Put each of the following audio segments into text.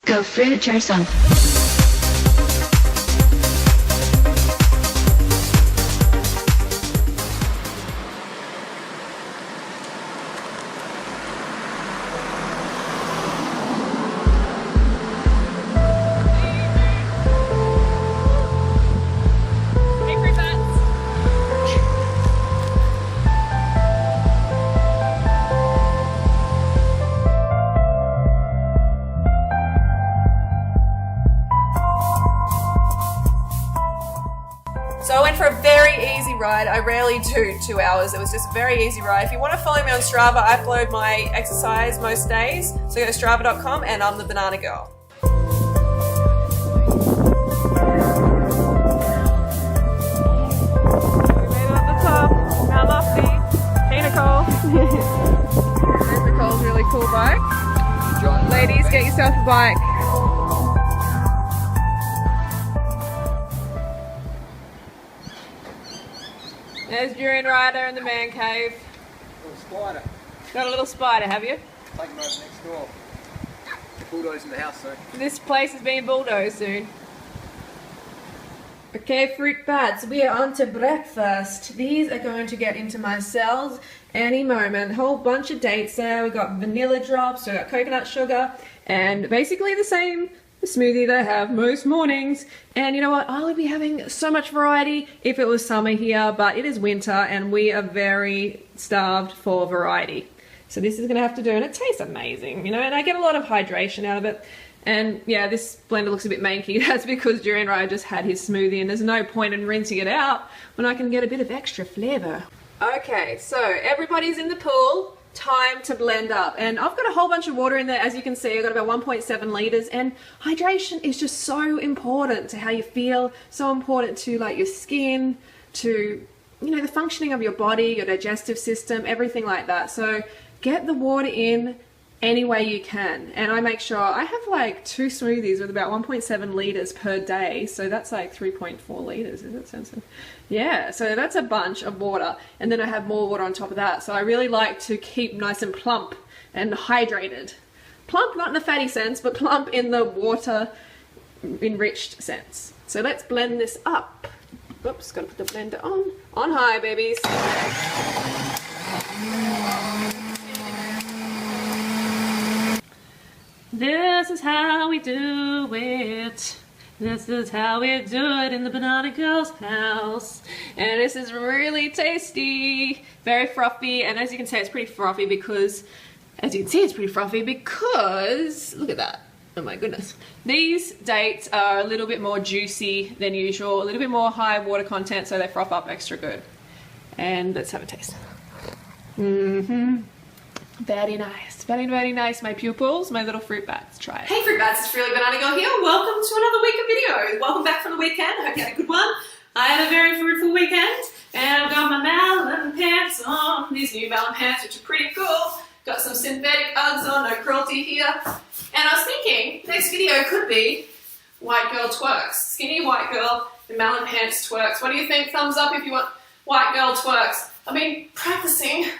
Go fruit yourself. So I went for a very easy ride. I rarely do 2 hours. It was just a very easy ride. If you want to follow me on Strava, I upload my exercise most days. So go to strava.com and I'm the banana girl. We made it up the top. Mount Lofty. Hey Nicole. There's Nicole's really cool bike. Ladies, get yourself a bike. There's Durian Rider in the man cave. Little spider. Got a little spider, have you? Take him over next door. The bulldoze in the house soon. This place is being bulldozed soon. Okay, fruit bats, we are on to breakfast. These are going to get into my cells any moment. Whole bunch of dates there. We got vanilla drops, we got coconut sugar, and basically the same smoothie that I have most mornings. And you know what? I would be having so much variety if it was summer here, but it is winter and we are very starved for variety. So this is gonna have to do, and it tastes amazing, you know, and I get a lot of hydration out of it. And yeah, this blender looks a bit manky. That's because Durian Rider just had his smoothie and there's no point in rinsing it out when I can get a bit of extra flavor. Okay, so everybody's in the pool. Time to blend up, and I've got a whole bunch of water in there. As you can see, I've got about 1.7 liters, and hydration is just so important to how you feel, so important to like your skin, to, you know, the functioning of your body, your digestive system, everything like that. So get the water in any way you can, and I make sure I have like 2 smoothies with about 1.7 liters per day, so that's like 3.4 liters. Is that sensitive? Yeah, so that's a bunch of water, and then I have more water on top of that. So I really like to keep nice and plump and hydrated. Plump not in the fatty sense, but plump in the water enriched sense. So let's blend this up. Oops, gotta put the blender on high, babies. This is how we do it. This is how we do it in the Banana Girl's house. And this is really tasty, very frothy. And as you can see, it's pretty frothy because, look at that. Oh my goodness. These dates are a little bit more juicy than usual, a little bit more high water content, so they froth up extra good. And let's have a taste. Very nice, very nice, my pupils, my little fruit bats. Try it. Hey fruit bats, it's Freely Banana Girl here. Welcome to another week of videos. Welcome back from the weekend. Hope you had a good one. I had a very fruitful weekend, and I've got my Malin pants on. These new Malin pants, which are pretty cool. Got some synthetic Uggs on, no cruelty here. And I was thinking, next video could be white girl twerks. Skinny white girl in Malin pants twerks. What do you think? Thumbs up if you want white girl twerks. I've been practicing.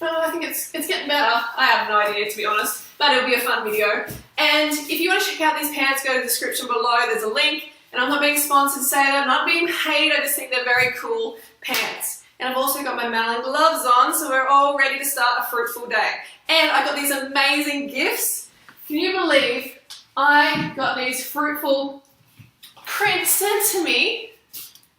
I think it's getting better. I have no idea, to be honest, but it'll be a fun video. And if you want to check out these pants, go to the description below. There's a link. And I'm not being sponsored, say that. I'm not being paid. I just think they're very cool pants. And I've also got my Malin gloves on, so we're all ready to start a fruitful day. And I got these amazing gifts. Can you believe I got these fruitful prints sent to me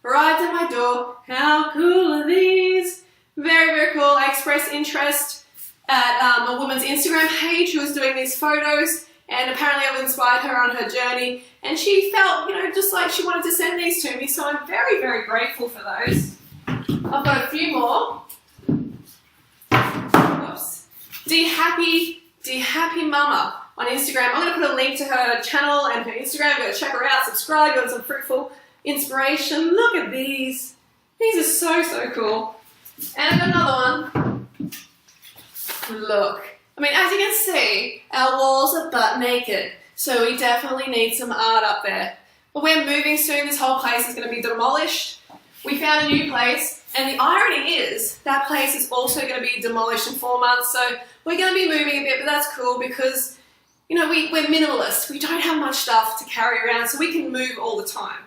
right at my door? How cool are these? Very, very cool. I expressed interest at a woman's Instagram page who was doing these photos, and apparently I've inspired her on her journey, and she felt, you know, just like she wanted to send these to me, so I'm very, very grateful for those. I've got a few more. Oops. Dear Happy Mama on Instagram. I'm going to put a link to her channel and her Instagram. Go check her out, subscribe, got some fruitful inspiration. Look at these. These are so, so cool. And I got another one. Look. I mean, as you can see, our walls are butt naked, so we definitely need some art up there. But we're moving soon. This whole place is going to be demolished. We found a new place, and the irony is that place is also going to be demolished in 4 months, so we're going to be moving a bit, but that's cool because you know, we're minimalists. We don't have much stuff to carry around, so we can move all the time.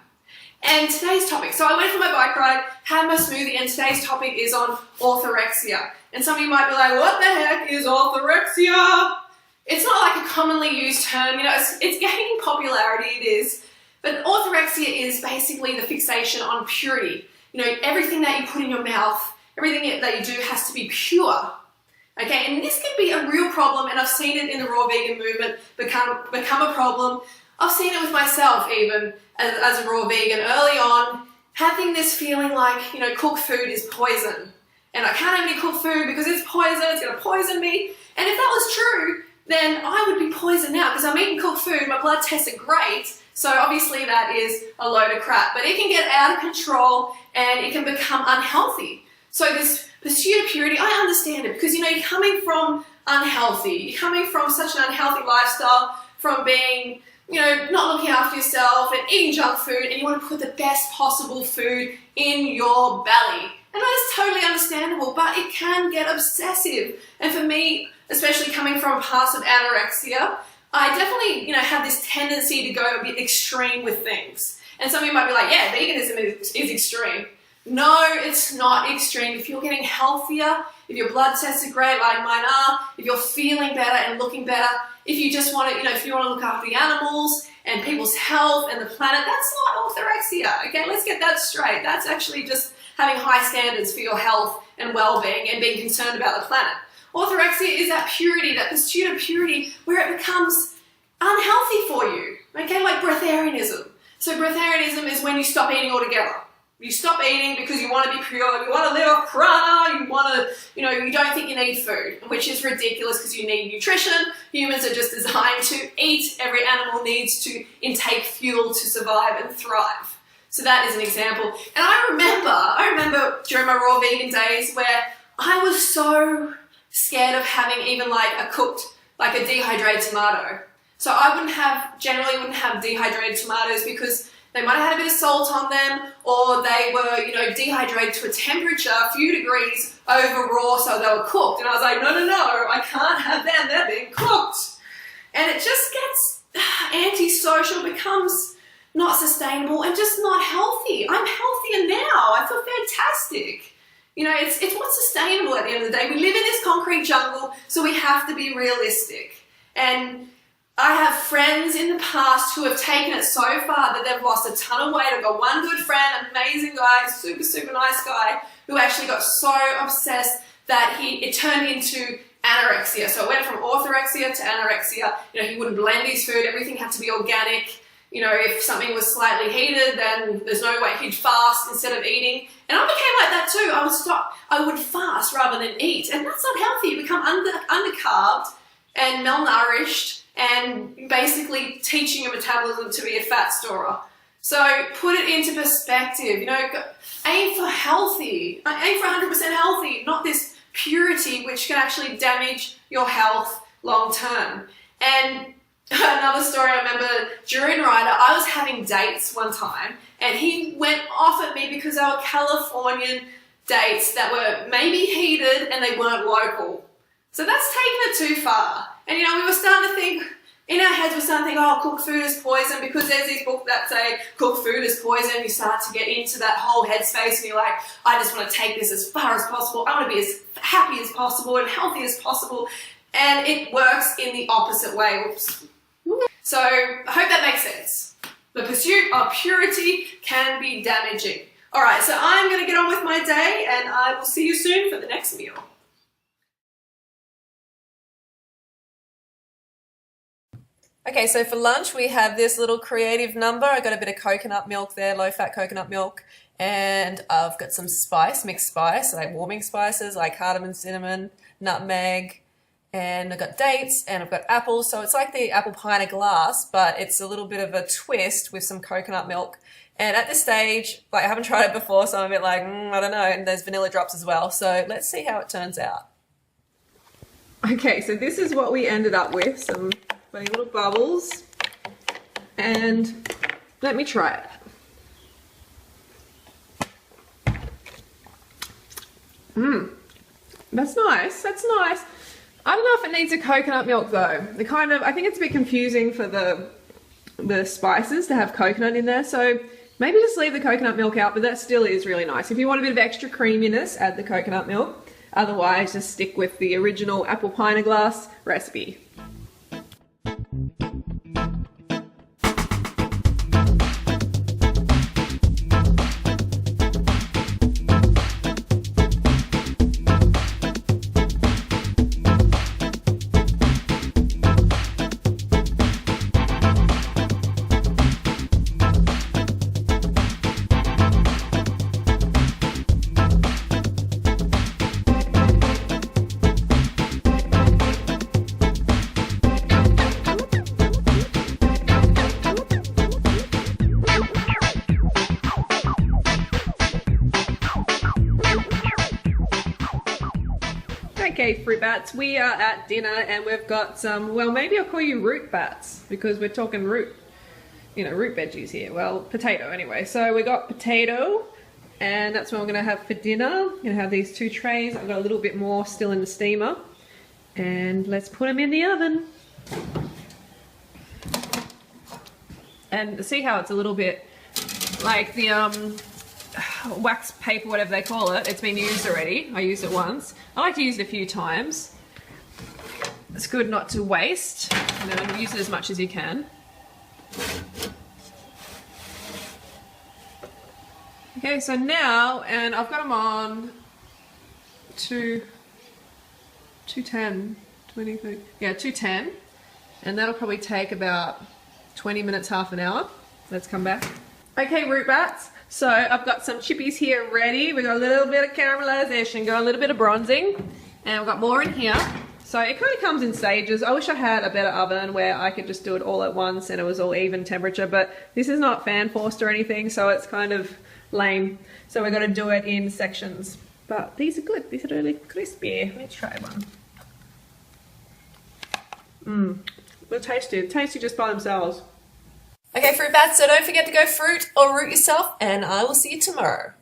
And today's topic, so I went for my bike ride, had my smoothie, and today's topic is on orthorexia. And some of you might be like, what the heck is orthorexia? It's not like a commonly used term, you know, it's gaining popularity, it is. But orthorexia is basically the fixation on purity. You know, everything that you put in your mouth, everything that you do has to be pure. Okay, and this can be a real problem, and I've seen it in the raw vegan movement become a problem. I've seen it with myself even as a raw vegan early on, having this feeling like, you know, cooked food is poison. And I can't have any cooked food because it's poison, it's going to poison me. And if that was true, then I would be poisoned now because I'm eating cooked food, my blood tests are great. So obviously that is a load of crap. But it can get out of control and it can become unhealthy. So this pursuit of purity, I understand it because, you know, you're coming from unhealthy. You're coming from such an unhealthy lifestyle, from being, you know, not looking after yourself and eating junk food, and you want to put the best possible food in your belly. And that is totally understandable, but it can get obsessive. And for me, especially coming from past of anorexia, I definitely, you know, have this tendency to go a bit extreme with things. And some of you might be like, yeah, veganism is extreme. No, it's not extreme. If you're getting healthier, if your blood tests are great like mine are, if you're feeling better and looking better, if you just want to, you know, if you want to look after the animals and people's health and the planet, that's not orthorexia, okay? Let's get that straight. That's actually just having high standards for your health and well-being and being concerned about the planet. Orthorexia is that purity, that pursuit of purity where it becomes unhealthy for you, okay? Like breatharianism. So breatharianism is when you stop eating altogether. You stop eating because you want to be pure, you want to live off prana, you want to, you know, you don't think you need food, which is ridiculous because you need nutrition. Humans are just designed to eat. Every animal needs to intake fuel to survive and thrive. So that is an example. And I remember during my raw vegan days where I was so scared of having even like a dehydrated tomato. So I generally wouldn't have dehydrated tomatoes because they might have had a bit of salt on them, or they were, you know, dehydrated to a temperature, a few degrees over raw, so they were cooked. And I was like, no, I can't have them, they're being cooked. And it just gets antisocial, becomes not sustainable and just not healthy. I'm healthier now, I feel fantastic. You know, it's what's sustainable at the end of the day. We live in this concrete jungle, so we have to be realistic. And I have friends in the past who have taken it so far that they've lost a ton of weight. I've got one good friend, amazing guy, super nice guy, who actually got so obsessed that it turned into anorexia. So it went from orthorexia to anorexia. You know, he wouldn't blend his food, everything had to be organic. You know, if something was slightly heated, then there's no way he'd fast instead of eating. And I became like that too. I would fast rather than eat. And that's not healthy. You become undercarved and malnourished, and basically teaching your metabolism to be a fat storer. So put it into perspective, you know, aim for healthy, aim for 100% healthy, not this purity which can actually damage your health long term. And another story I remember, during Ryder, I was having dates one time and he went off at me because they were Californian dates that were maybe heated and they weren't local. So that's taking it too far. And you know, we were starting to think, in our heads we're starting to think, oh, cooked food is poison, because there's these books that say cooked food is poison. You start to get into that whole headspace and you're like, I just want to take this as far as possible. I want to be as happy as possible and healthy as possible. And it works in the opposite way. Oops. So I hope that makes sense. The pursuit of purity can be damaging. All right, so I'm going to get on with my day and I will see you soon for the next meal. Okay, so for lunch we have this little creative number. I got a bit of coconut milk there, low-fat coconut milk, and I've got some mixed spice, like warming spices like cardamom, cinnamon, nutmeg, and I've got dates and I've got apples. So it's like the apple pie in a glass, but it's a little bit of a twist with some coconut milk. And at this stage, like I haven't tried it before, so I'm a bit like, I don't know. And there's vanilla drops as well. So let's see how it turns out. Okay, so this is what we ended up with. Some funny little bubbles, and let me try it. That's nice, that's nice. I don't know if it needs a coconut milk though. I think it's a bit confusing for the spices to have coconut in there, so maybe just leave the coconut milk out, but that still is really nice. If you want a bit of extra creaminess, add the coconut milk. Otherwise, just stick with the original apple pie in a glass recipe. Okay, fruit bats, we are at dinner and we've got some, well, maybe I'll call you root bats because we're talking root, root veggies here. Well, potato anyway. So we got potato and that's what I'm going to have for dinner. I'm going to have these 2 trays. I've got a little bit more still in the steamer. And let's put them in the oven. And see how it's a little bit like the wax paper, whatever they call it. It's been used already. I used it once. I like to use it a few times. It's good not to waste. Use it as much as you can. Okay, so now, and I've got them on 210, 20, 30, yeah, 210. And that'll probably take about 20 minutes, half an hour. Let's come back. Okay, root bats. So I've got some chippies here ready. We've got a little bit of caramelization, got a little bit of bronzing, and we've got more in here. So it kind of comes in stages. I wish I had a better oven where I could just do it all at once and it was all even temperature, but this is not fan forced or anything, so it's kind of lame. So we're going to do it in sections. But these are good. These are really crispy. Let me try one. They're tasty. Tasty just by themselves. Okay, fruit bats, so don't forget to go fruit or root yourself, and I will see you tomorrow.